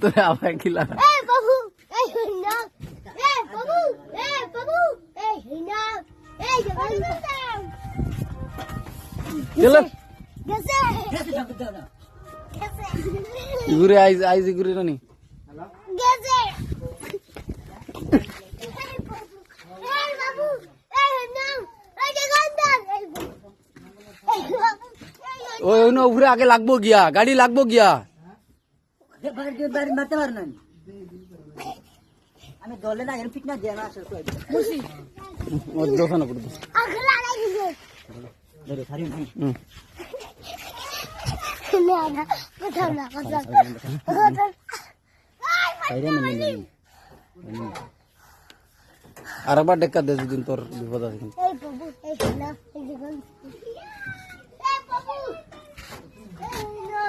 তোরে আবার কিলা ঘুরে আইজ ঘুরে রানি ওই উপরে আগে লাগবো গিয়া গাড়ি লাগবো গিয়া মারতে পার না আমি দলে না এর ফিট না দেয়া না আসলে ওর দোকানে পড়বে ধরে সারি না না কোথাও না কোথাও আর একবার ডেকা দে দুদিন তোর বিপদ আছে কিন্তু এই বাবু এই না এই দেখুন এই বাবু এই না